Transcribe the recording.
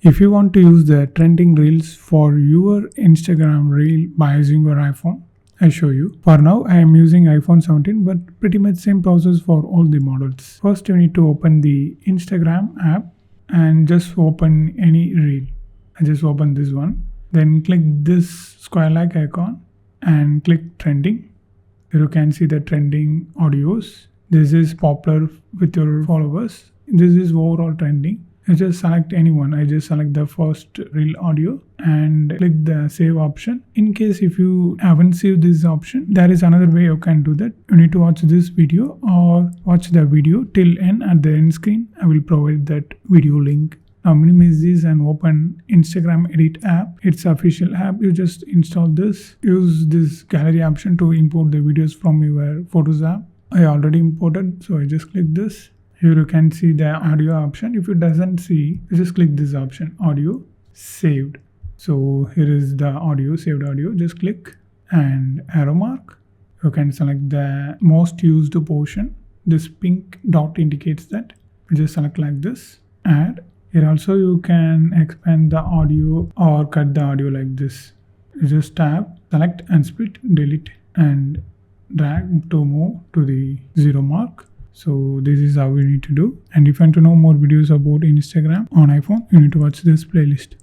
If you want to use the trending reels for your Instagram reel by using your iPhone, I show you. For now, I am using iPhone 17, but pretty much same process for all the models. First, you need to open the Instagram app and just open any reel. I just open this one. Then click this square-like icon and click trending. Here you can see the trending audios. This is popular with your followers. This is overall trending. You just select anyone. I just select the first reel audio and click the save option. In case if you haven't saved this option, there is another way you can do that. You need to watch this video or watch the video till end. At the end screen, I will provide that video link. Now minimize this and open Instagram Edit app. It's official app. You just install this. Use this gallery option to import the videos from your Photos app. I already imported, so I just click this. Here you can see the audio option. If you doesn't see, you just click this option, audio saved. So here is the audio, saved audio. Just click and arrow mark. You can select the most used portion. This pink dot indicates that. You just select like this. Add. Here also you can expand the audio or cut the audio like this. You just tab, select and split, delete and drag to move to the 0 mark. So this is how you need to do. And if you want to know more videos about Instagram on iPhone, you need to watch this playlist.